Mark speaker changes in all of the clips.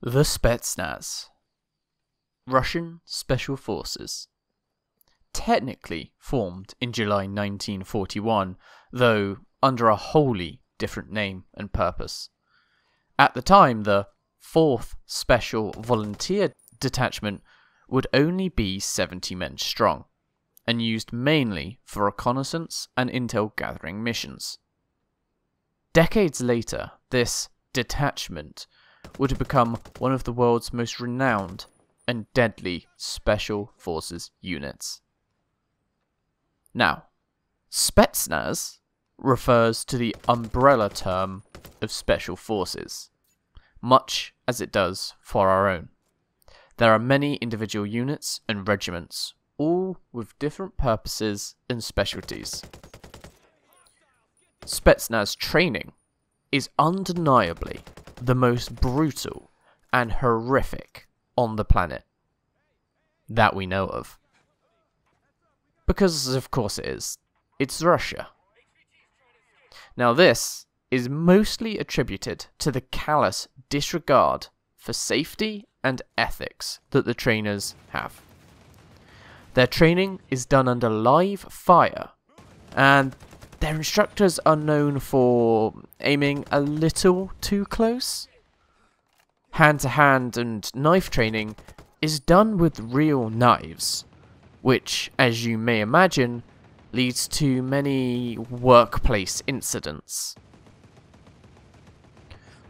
Speaker 1: The Spetsnaz, Russian Special Forces. Technically formed in July 1941, though under a wholly different name and purpose. At the time, the 4th Special Volunteer Detachment would only be 70 men strong, and used mainly for reconnaissance and intel gathering missions. Decades later, this detachment would have become one of the world's most renowned and deadly Special Forces units. Now, Spetsnaz refers to the umbrella term of Special Forces, much as it does for our own. There are many individual units and regiments, all with different purposes and specialties. Spetsnaz training is undeniably the most brutal and horrific on the planet that we know of. Because of course it is. It's Russia. Now this is mostly attributed to the callous disregard for safety and ethics that the trainers have. Their training is done under live fire, and their instructors are known for aiming a little too close. Hand-to-hand and knife training is done with real knives, which, as you may imagine, leads to many workplace incidents.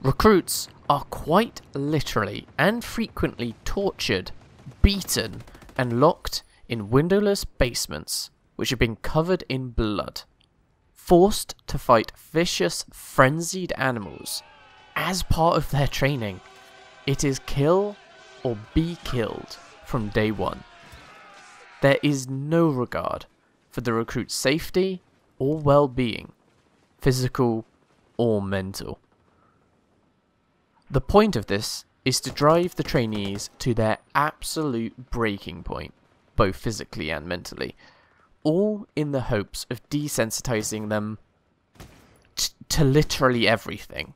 Speaker 1: Recruits are quite literally and frequently tortured, beaten, and locked in windowless basements which have been covered in blood, forced to fight vicious, frenzied animals. As part of their training, it is kill or be killed from day one. There is no regard for the recruit's safety or well-being, physical or mental. The point of this is to drive the trainees to their absolute breaking point, both physically and mentally, all in the hopes of desensitizing them to literally everything.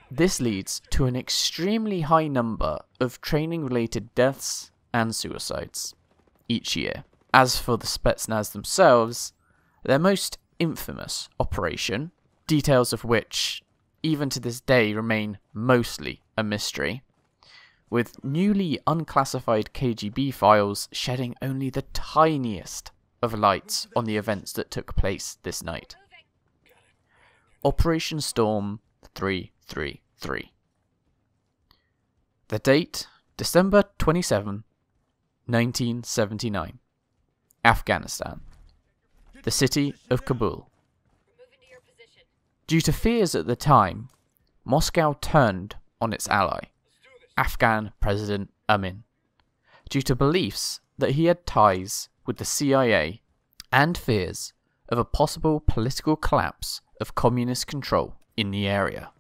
Speaker 1: This leads to an extremely high number of training-related deaths and suicides each year. As for the Spetsnaz themselves, their most infamous operation, details of which even to this day remain mostly a mystery, with newly unclassified KGB files shedding only the tiniest of lights on the events that took place this night. Operation Storm 333. The date, December 27, 1979. Afghanistan. The city of Kabul. Due to fears at the time, Moscow turned on its ally, Afghan President Amin, due to beliefs that he had ties with the CIA and fears of a possible political collapse of communist control in the area.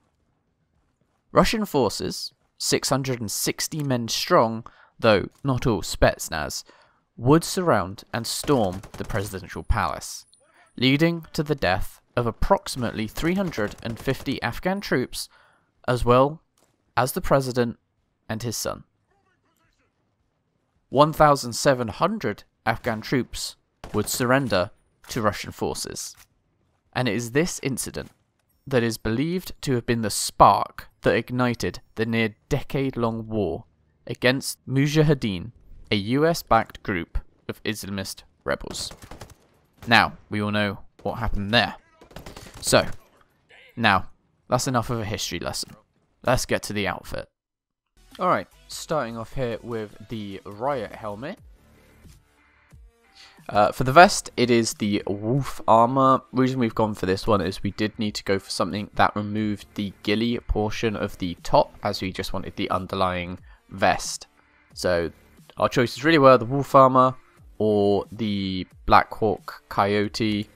Speaker 1: Russian forces, 660 men strong, though not all Spetsnaz, would surround and storm the presidential palace, leading to the death of approximately 350 Afghan troops, as well as the president and his son. 1,700 Afghan troops would surrender to Russian forces, and it is this incident that is believed to have been the spark that ignited the near decade-long war against Mujahideen, a US-backed group of Islamist rebels. Now, we all know what happened there. So, now, that's enough of a history lesson. Let's get to the outfit. Alright, starting off here with the riot helmet. For the vest, it is the wolf armor. The reason we've gone for this one is we did need to go for something that removed the ghillie portion of the top, as we just wanted the underlying vest. So our choices really were the wolf armor or the Black Hawk Coyote.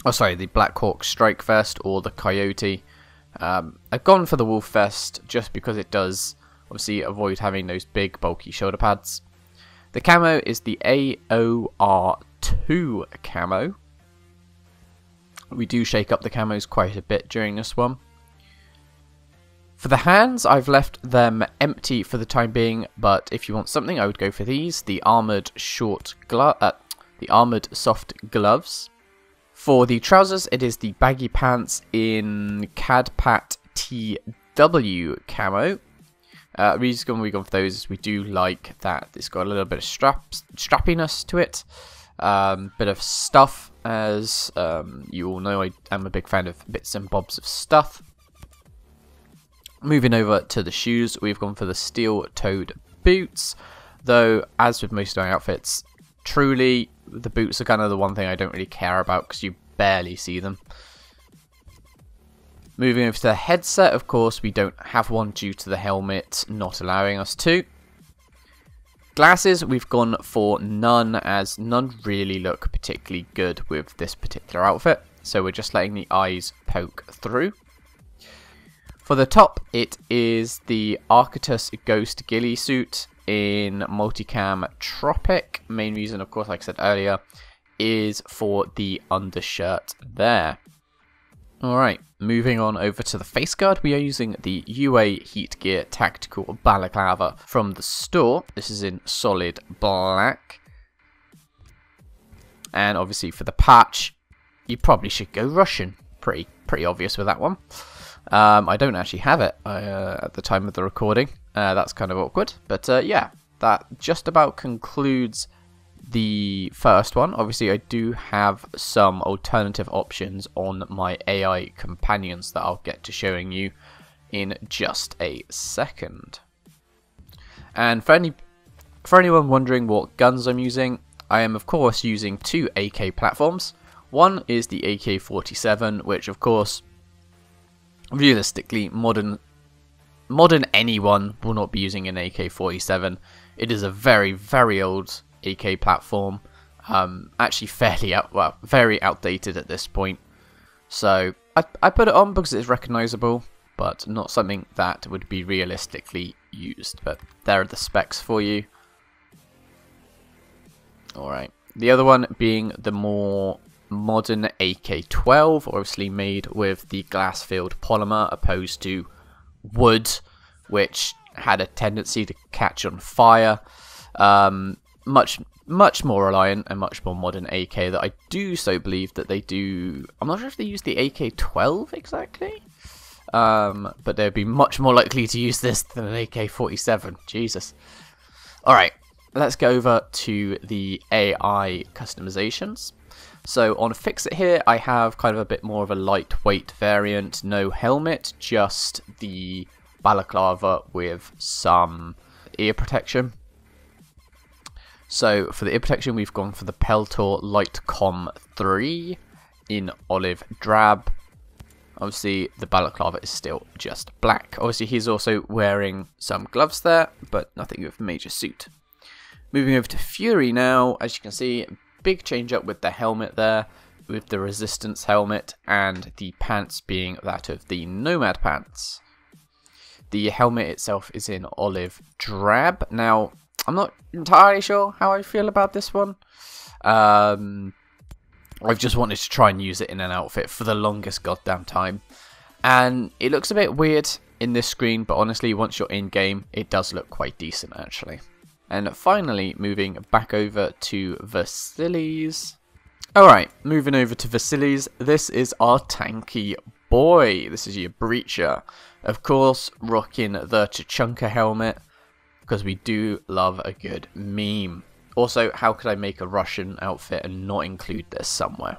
Speaker 1: Oh, sorry, the Black Hawk Strike vest or the Coyote. I've gone for the wolf vest just because it does obviously avoid having those big bulky shoulder pads. The camo is the AOR2 camo. We do shake up the camos quite a bit during this one. For the hands, I've left them empty for the time being, but if you want something, I would go for these, the armoured soft gloves. For the trousers, it is the baggy pants in Cadpat TW camo. Reason we've gone for those is we do like that it's got a little bit of strappiness to it. Bit of stuff, as you all know, I am a big fan of bits and bobs of stuff. Moving over to the shoes, we've gone for the steel-toed boots, though as with most of my outfits, truly the boots are kind of the one thing I don't really care about because you barely see them. Moving over to the headset, of course, we don't have one due to the helmet not allowing us to. Glasses, we've gone for none, as none really look particularly good with this particular outfit, so we're just letting the eyes poke through. For the top, it is the Arcturus Ghost Ghillie suit in Multicam Tropic. Main reason, of course, like I said earlier, is for the undershirt there. Alright, moving on over to the face guard, we are using the UA Heatgear Tactical Balaclava from the store. This is in solid black. And obviously for the patch, you probably should go Russian. Pretty obvious with that one. I don't actually have it at the time of the recording. That's kind of awkward. But yeah, that just about concludes the first one. Obviously, I do have some alternative options on my AI companions that I'll get to showing you in just a second. And for anyone wondering what guns I'm using, I am of course using two AK platforms. One is the AK-47, which of course, realistically, modern anyone will not be using an AK-47. It is a very, very old AK platform. Actually very outdated at this point. So I put it on because it's recognizable, but not something that would be realistically used. But there are the specs for you. Alright. The other one being the more modern AK-12, obviously made with the glass-filled polymer opposed to wood, which had a tendency to catch on fire. Much more reliant and much more modern AK that I do so believe that they do. I'm not sure if they use the AK-12 exactly, but they'd be much more likely to use this than an AK-47. Jesus. Alright, let's go over to the AI customizations. So on Fixit here, I have kind of a bit more of a lightweight variant, no helmet, just the balaclava with some ear protection. So for the ear protection, we've gone for the Peltor Lightcom 3 in olive drab. Obviously, the balaclava is still just black. Obviously, he's also wearing some gloves there, but nothing of major suit. Moving over to Fury now, as you can see, big change up with the helmet there, with the resistance helmet and the pants being that of the Nomad pants. The helmet itself is in olive drab. Now, I'm not entirely sure how I feel about this one. I've just wanted to try and use it in an outfit for the longest goddamn time. And it looks a bit weird in this screen, but honestly, once you're in game, it does look quite decent actually. And finally, moving back over to Vasilis. Alright, moving over to Vasilis. This is our tanky boy. This is your breacher. Of course, rocking the Chachunka helmet, because we do love a good meme. Also, how could I make a Russian outfit and not include this somewhere?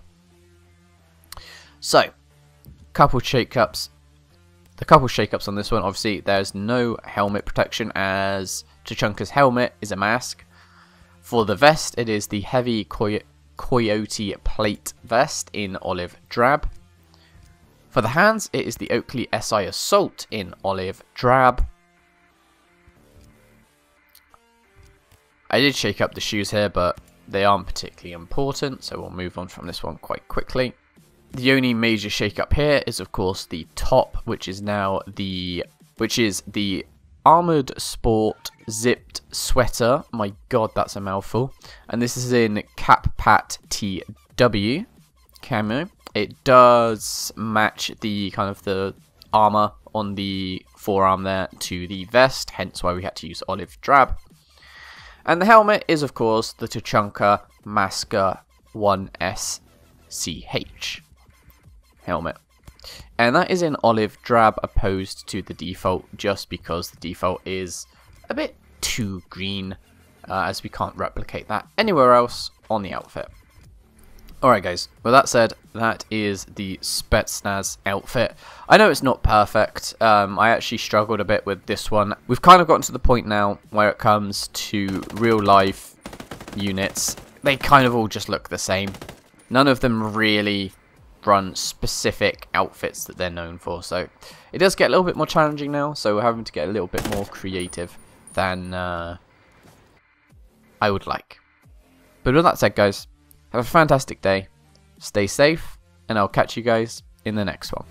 Speaker 1: So, couple shake-ups. The couple shake-ups on this one, obviously, there's no helmet protection, as Chachunka's helmet is a mask. For the vest, it is the heavy coyote plate vest in olive drab. For the hands, it is the Oakley SI Assault in olive drab. I did shake up the shoes here, but they aren't particularly important, so we'll move on from this one quite quickly. The only major shake up here is, of course, the top, which is the Armored Sport Zipped Sweater. My god, that's a mouthful. And this is in Cadpat TW camo. It does match the kind of the armor on the forearm there to the vest, hence why we had to use olive drab. And the helmet is, of course, the Tuchanka Masker 1SCH helmet. And that is in olive drab opposed to the default, just because the default is a bit too green, as we can't replicate that anywhere else on the outfit. Alright guys, with that said, that is the Spetsnaz outfit. I know it's not perfect, I actually struggled a bit with this one. We've kind of gotten to the point now where it comes to real life units, they kind of all just look the same. None of them really run specific outfits that they're known for, so it does get a little bit more challenging now, so we're having to get a little bit more creative than I would like. But with that said guys, have a fantastic day, stay safe, and I'll catch you guys in the next one.